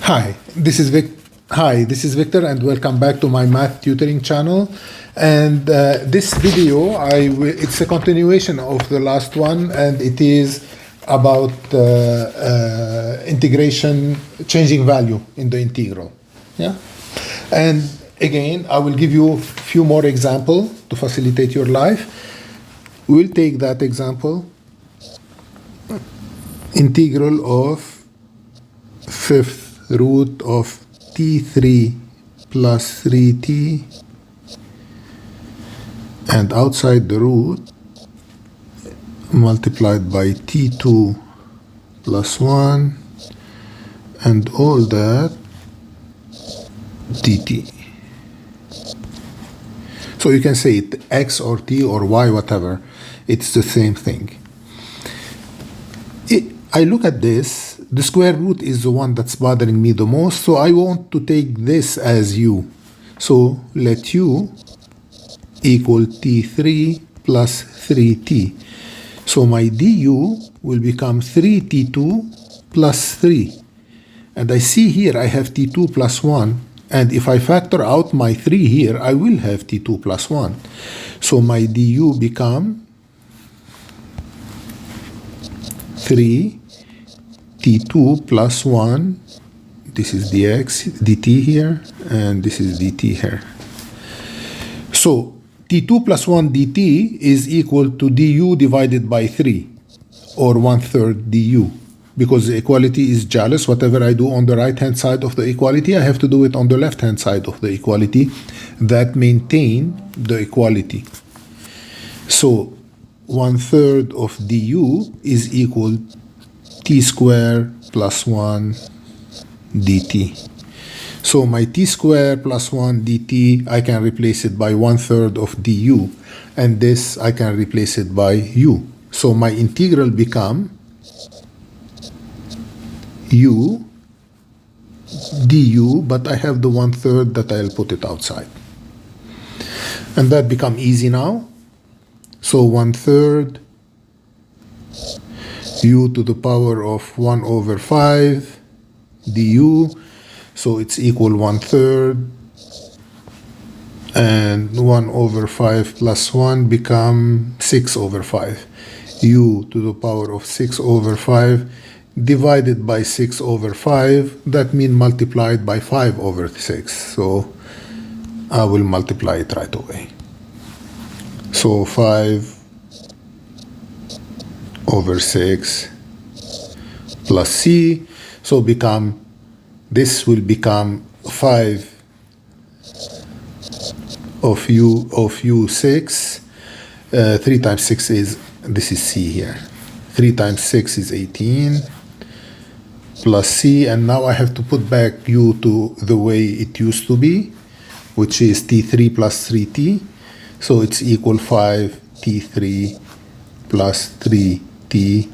Hi, this is Victor, and welcome back to my math tutoring channel. And this video, it's a continuation of the last one, and it is about integration, changing value in the integral. Yeah, and again, I will give you a few more examples to facilitate your life. We'll take that example, integral of fifth root of t3 plus 3t, and outside the root multiplied by t2 plus 1 and all that dt. So you can say it x or t or y, whatever, it's the same thing. I look at this, the square root is the one that's bothering me the most, so I want to take this as u. So let u equal t3 plus 3t. So my du will become 3t2 plus 3. And I see here I have t2 plus 1. And if I factor out my 3 here, I will have t2 plus 1. So my du become 3 t2 plus 1, this is dt here, and this is dt here. So t2 plus 1 dt is equal to du divided by 3, or 1/3 du. Because the equality is jealous, whatever I do on the right-hand side of the equality, I have to do it on the left-hand side of the equality that maintain the equality. So 1/3 of du is equal t squared plus 1 dt. So my t squared plus 1 dt, I can replace it by 1/3 of du, and this I can replace it by u. So my integral become u du, but I have the 1/3 that I'll put it outside. And that become easy now. So 1/3 u to the power of 1/5 du, so it's equal 1/3, and 1/5 plus 1 become 6/5. U to the power of 6/5 divided by 6/5, that means multiplied by 5/6. So I will multiply it right away. So 5/6 plus c, so this will become 5 of u6. 3 times 6 is, this is c here, 3 times 6 is 18 plus c, and now I have to put back u to the way it used to be, which is t3 plus 3t. So it's equal 5t3 plus 3t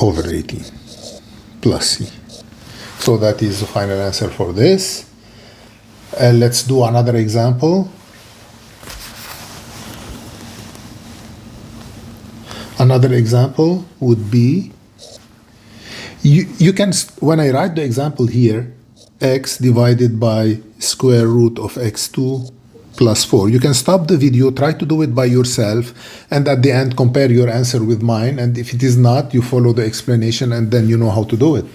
over 18 plus c. So that is the final answer for this. Let's do another example. Another example would be, you can, when I write the example here, x divided by square root of x2 plus 4. You can stop the video, try to do it by yourself, and at the end compare your answer with mine, and if it is not, you follow the explanation and then you know how to do it.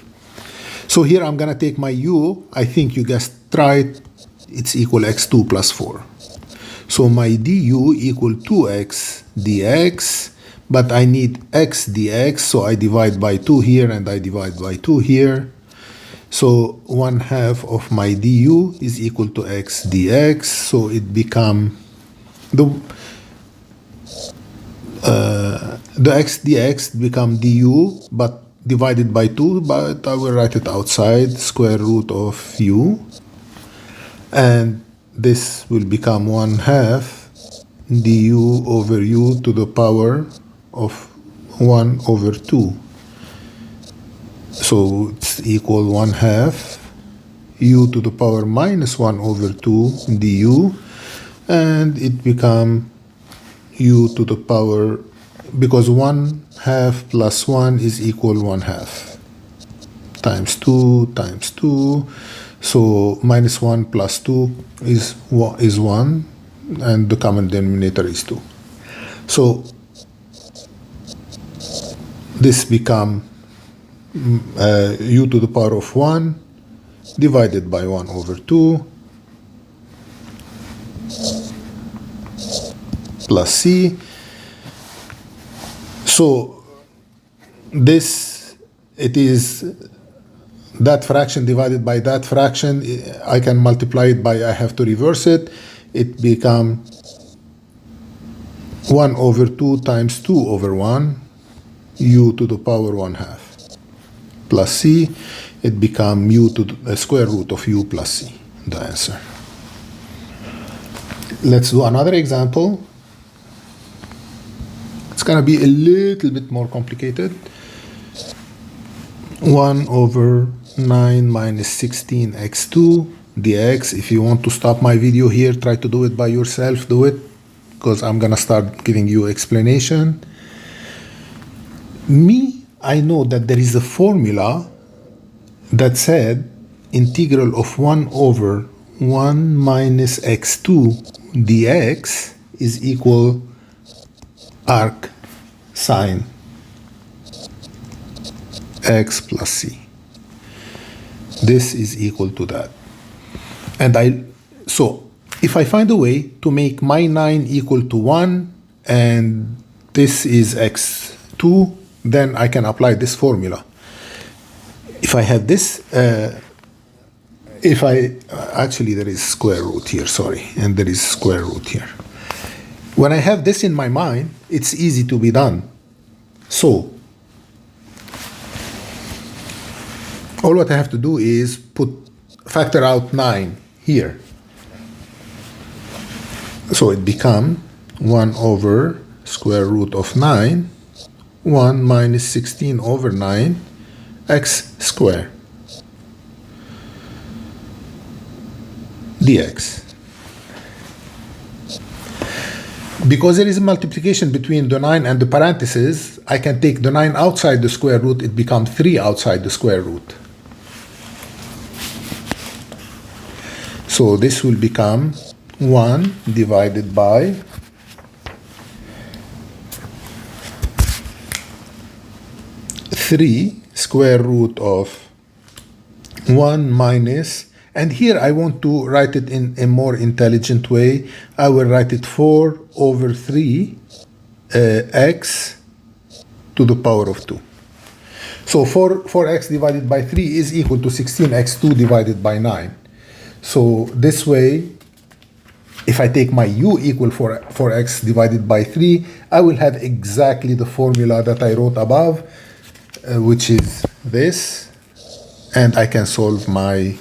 So here I'm gonna take my u, I think you guys tried, it's equal x2 plus 4. So my du equal 2x dx, but I need x dx, so I divide by 2 here and I divide by 2 here. So 1/2 of my du is equal to x dx, so it become the x dx become du, but divided by 2, but I will write it outside, square root of u, and this will become 1/2 du over u to the power of 1/2. So it's equal 1/2 u to the power minus 1 over 2 du, and it become u to the power, because 1/2 plus 1 is equal 1/2 times 2 times 2. So minus 1 plus 2 is 1, and the common denominator is 2. So this become u to the power of 1 divided by 1 over 2 plus c. So this, it is that fraction divided by that fraction. I can multiply it by, I have to reverse it. It become 1 over 2 times 2 over 1 u to the power 1/2 plus c. It become u to the square root of u plus c, the answer. Let's do another example. It's going to be a little bit more complicated. 1 over 9 minus 16x2 dx. If you want to stop my video here, try to do it by yourself. Do it, because I'm going to start giving you explanation. I know that there is a formula that said integral of 1 over 1 minus x2 dx is equal arc sine x plus c. This is equal to that. And so if I find a way to make my 9 equal to 1 and this is x2, then I can apply this formula. If I have this, actually there is square root here, sorry, and there is square root here. When I have this in my mind, it's easy to be done. So all what I have to do is factor out 9 here. So it become 1 over square root of 9, 1 minus 16 over 9, x squared dx. Because there is a multiplication between the 9 and the parentheses, I can take the 9 outside the square root. It becomes 3 outside the square root. So this will become 1 divided by 3 square root of 1 minus, and here I want to write it in a more intelligent way. I will write it 4 over 3 x to the power of 2. So 4x divided by 3 is equal to 16x2 divided by 9. So this way, if I take my u equal 4x divided by 3, I will have exactly the formula that I wrote above, which is this, and I can solve my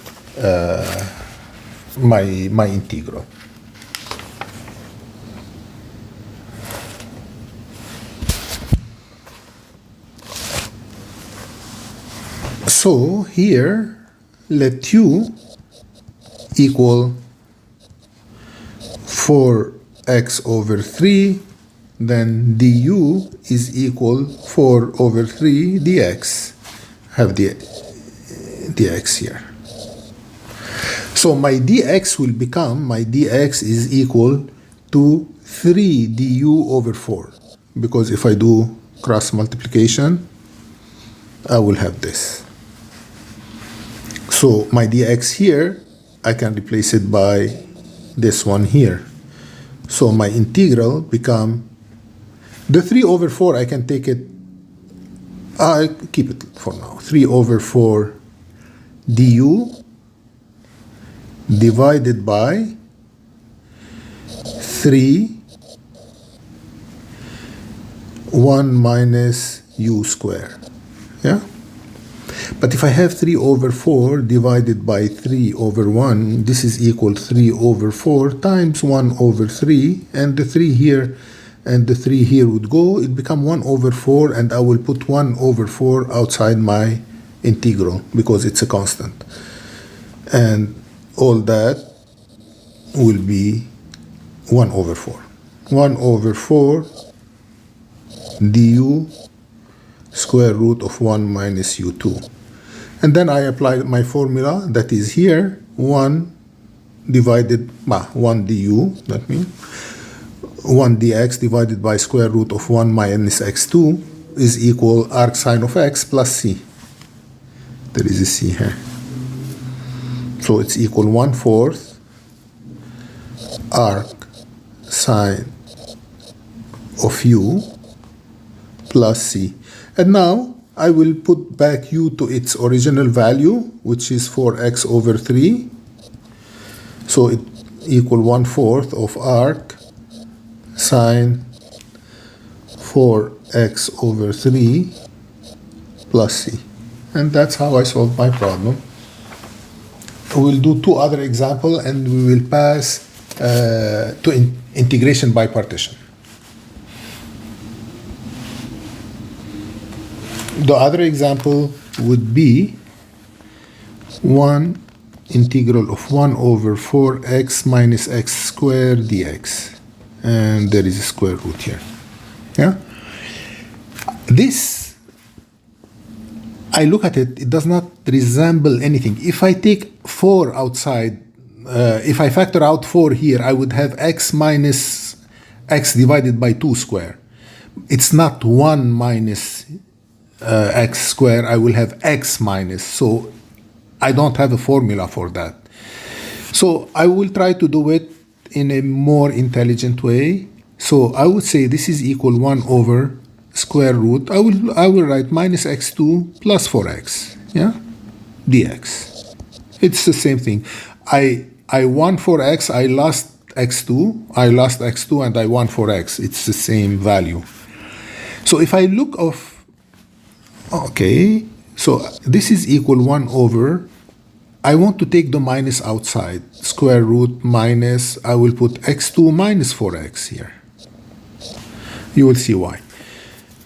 my integral. So here, let u equal 4x over 3, then du is equal 4 over 3 dx. Have the dx here. So my dx will become, my dx is equal to 3 du over 4. Because if I do cross multiplication, I will have this. So my dx here, I can replace it by this one here. So my integral become, the 3 over 4, I can take it, I keep it for now. 3 over 4 du divided by 3 1 minus u squared. Yeah? But if I have 3 over 4 divided by 3 over 1, this is equal 3 over 4 times 1 over 3, and the 3 here and the 3 here would go. It become 1 over 4, and I will put 1 over 4 outside my integral because it's a constant. And all that will be 1 over 4. 1 over 4 du square root of 1 minus u2. And then I apply my formula that is here, 1 divided by 1 du, that means 1 dx divided by square root of 1 minus x2 is equal arc sine of x plus c. There is a c here. So it's equal 1/4 arc sine of u plus c. And now I will put back u to its original value, which is 4x over 3. So it equal 1/4 of arc sine 4x over 3 plus c. And that's how I solve my problem. We'll do 2 other examples and we will pass to integration by partition. The other example would be 1 integral of 1 over 4x minus x squared dx. And there is a square root here. Yeah? This, I look at it, it does not resemble anything. If I take 4 outside, if I factor out 4 here, I would have x minus x divided by 2 square. It's not 1 minus x square, I will have x minus. So I don't have a formula for that. So I will try to do it in a more intelligent way. So I would say this is equal 1 over square root. I will write minus x2 plus 4x, yeah, dx. It's the same thing. I won 4x, I lost x2, and I won 4x. It's the same value. So if I look of, okay, so this is equal 1 over, I want to take the minus outside, square root minus, I will put x2 minus 4x here. You will see why.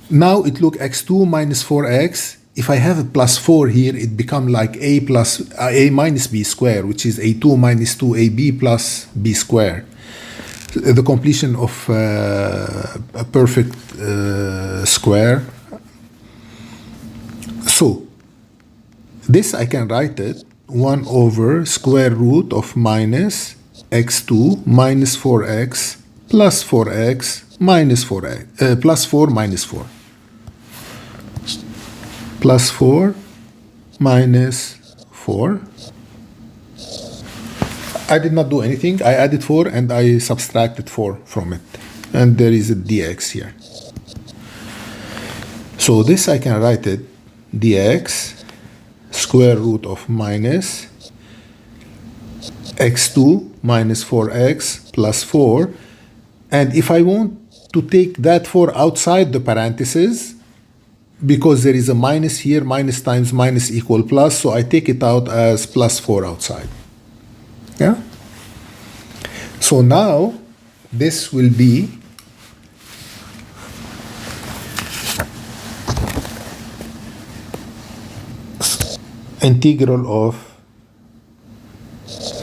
Now it look x2 minus 4x. If I have a plus 4 here, it become like a minus b square, which is a2 minus 2ab plus b square. The completion of a perfect square. So this I can write it 1 over square root of minus x2 minus 4x plus 4x minus 4x plus 4 minus 4. Plus 4 minus 4. I did not do anything. I added 4 and I subtracted 4 from it. And there is a dx here. So this I can write it dx square root of minus x2 minus 4x plus 4. And if I want to take that 4 outside the parentheses, because there is a minus here, minus times minus equal plus, so I take it out as plus 4 outside. Yeah? So now this will be integral of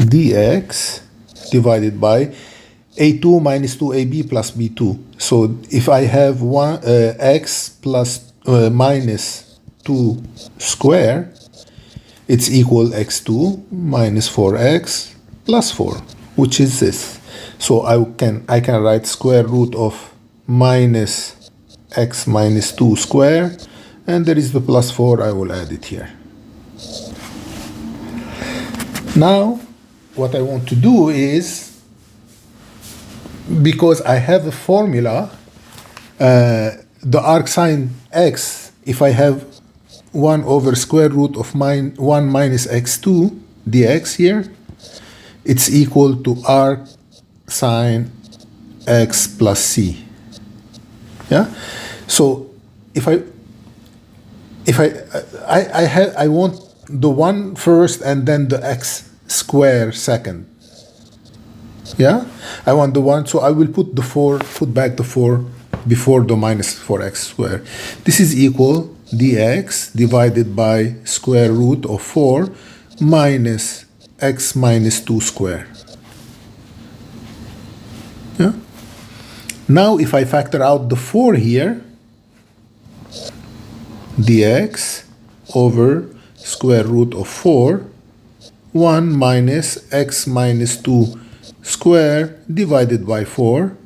dx divided by a2 minus 2ab plus b2. So if I have x plus minus 2 square, it's equal x2 minus 4x plus 4, which is this. So I can write square root of minus x minus 2 square, and there is the plus 4, I will add it here. Now what I want to do is, because I have a formula, the arc sine x, if I have 1 over square root of 1 minus x2 dx here, it's equal to arc sine x plus c. Yeah. So if I want the 1 first and then the x square second. Yeah, I want the 1, so I will put back the 4 before the minus 4x square. This is equal dx divided by square root of 4 minus x minus 2 square. Yeah? Now if I factor out the 4 here, dx over square root of 4, 1 minus x minus 2 square divided by 4.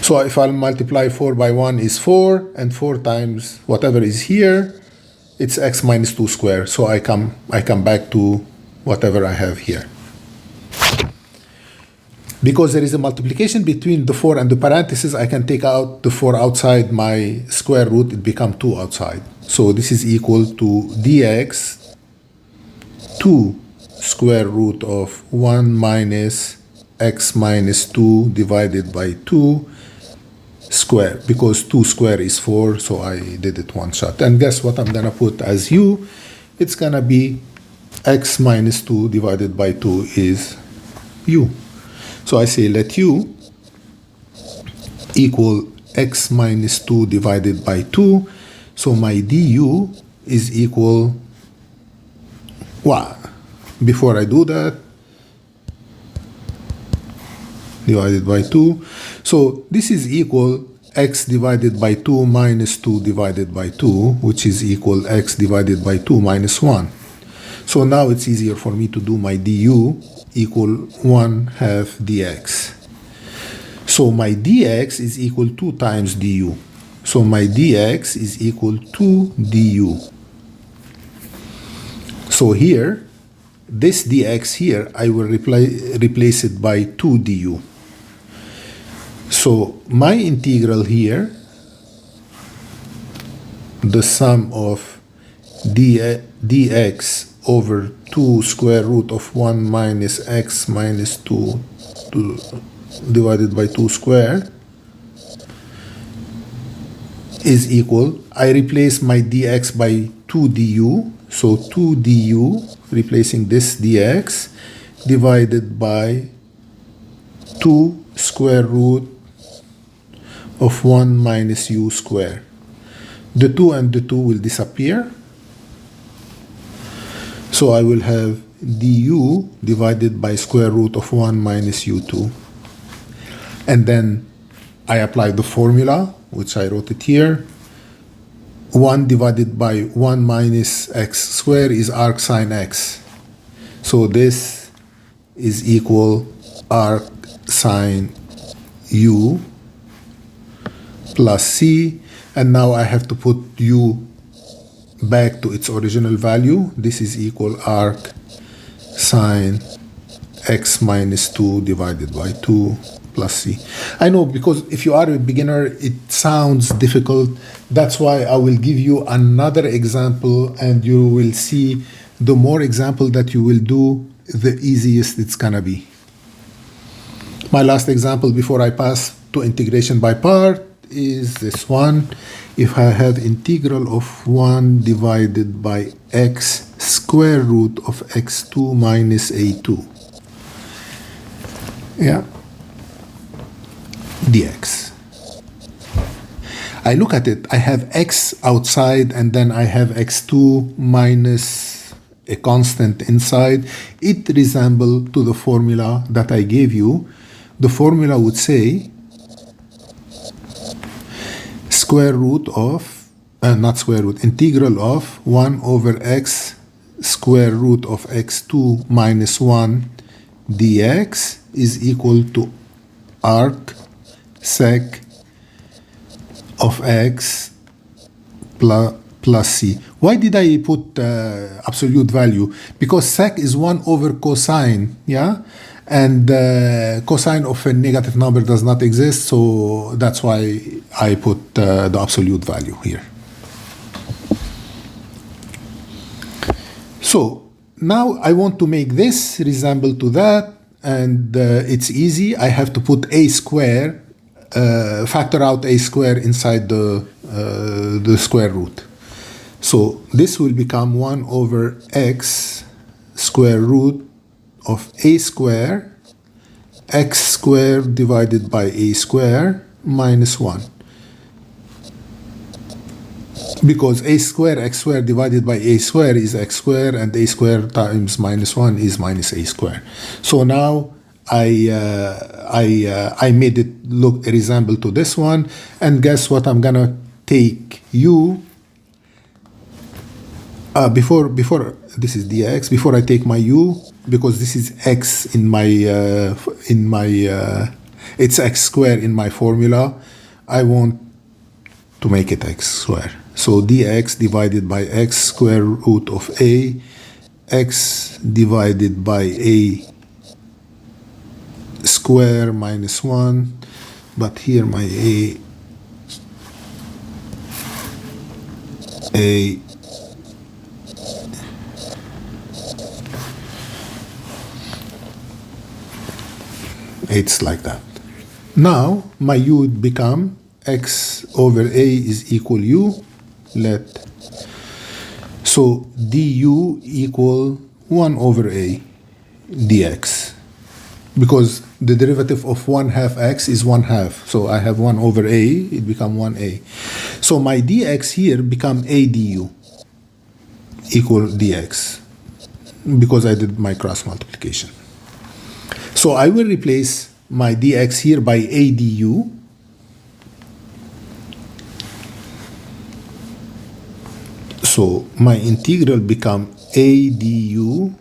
So if I'll multiply 4 by 1 is 4, and 4 times whatever is here, it's x minus 2 square. So I come back to whatever I have here. Because there is a multiplication between the 4 and the parentheses, I can take out the 4 outside my square root, it becomes 2 outside. So this is equal to dx 2 square root of 1 minus x minus 2 divided by 2 square, because 2 square is 4, so I did it one shot. And guess what I'm gonna put as u? It's gonna be x minus 2 divided by 2 is u. So I say let u equal x minus 2 divided by 2. So my du is equal, well, before I do that, divided by 2. So this is equal x divided by 2 minus 2 divided by 2, which is equal x divided by 2 minus 1. So now it's easier for me to do my du equal 1/2 dx. So my dx is equal 2 times du. So my dx is equal to du. So here, this dx here, I will replace it by 2 du. So my integral here, the sum of dx over 2 square root of 1 minus x minus 2 divided by 2 square is equal, I replace my dx by 2 du, so 2 du, replacing this dx, divided by 2 square root of 1 minus u square. The 2 and the 2 will disappear. So I will have du divided by square root of 1 minus u2. And then I apply the formula, which I wrote it here. 1 divided by 1 minus x squared is arc sine x. So this is equal arc sine u plus c. And now I have to put u back to its original value. This is equal arc sine x minus 2 divided by 2 plus c. I know, because if you are a beginner, it sounds difficult. That's why I will give you another example, and you will see the more example that you will do, the easiest it's gonna be. My last example before I pass to integration by part is this one. If I have integral of 1 divided by x square root of x2 minus a2. Yeah. dx. I look at it, I have x outside, and then I have x2 minus a constant inside. It resembles to the formula that I gave you. The formula would say square root of, not square root, integral of 1 over x square root of x2 minus 1 dx is equal to arc sec of x plus c. Why did I put absolute value? Because sec is 1 over cosine, yeah? And cosine of a negative number does not exist, so that's why I put the absolute value here. So now I want to make this resemble to that, and it's easy. I have to put a square, factor out a square inside the square root. So this will become 1 over x square root of a square, x squared divided by a square minus 1. because a square x square divided by a square is x square, and a square times minus 1 is minus a square. So now I made it look resemble to this one, and guess what? I'm gonna take u before this is dx. Before I take my u, because this is x in my it's x square in my formula, I want to make it x square. So dx divided by x square root of a, x divided by a square minus 1, but here my a it's like that. Now my u would become x over a is equal u. So du equal 1 over a dx, because the derivative of 1/2 x is 1/2. So I have 1 over a, it become 1a. So my dx here become a du equal dx, because I did my cross multiplication. So I will replace my dx here by a du. So my integral become a du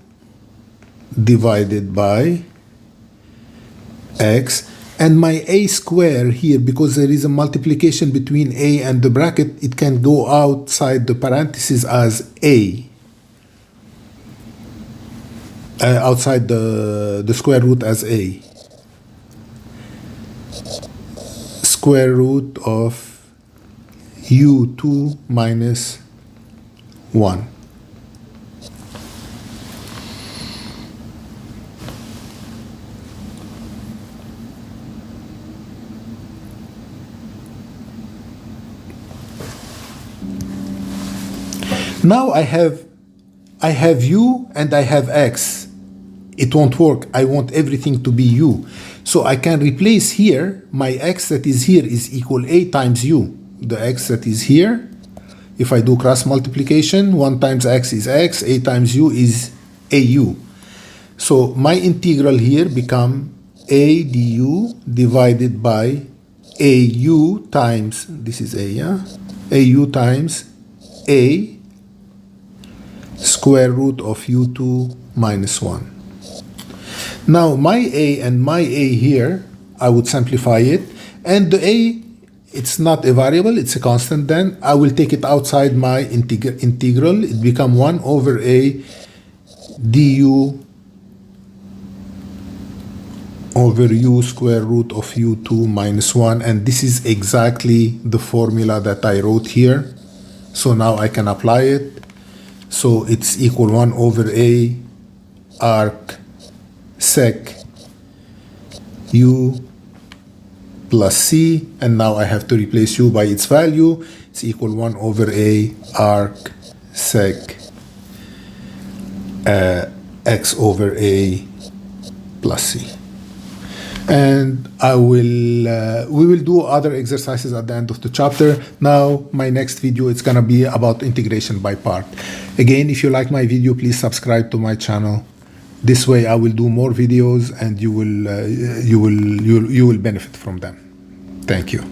divided by x, and my a square here, because there is a multiplication between a and the bracket, it can go outside the parentheses as a, outside the square root as a, square root of u2 minus 1. Now I have u and I have x. It won't work. I want everything to be u. So I can replace here, my x that is here is equal a times u. The x that is here, if I do cross multiplication, 1 times x is x, a times u is au. So my integral here become a du divided by au times, this is a, yeah? Au times a square root of u2 minus 1. Now my a and my a here, I would simplify it, and the a, it's not a variable, it's a constant. Then I will take it outside my integral. It become 1 over a du over u square root of u2 minus 1. And this is exactly the formula that I wrote here. So now I can apply it. So it's equal 1 over a arc sec u plus c, and now I have to replace u by its value. It's equal 1 over a arc sec x over a plus c. And we will do other exercises at the end of the chapter. Now my next video is gonna be about integration by part. Again, if you like my video, please subscribe to my channel. This way I will do more videos and you will benefit from them. Thank you.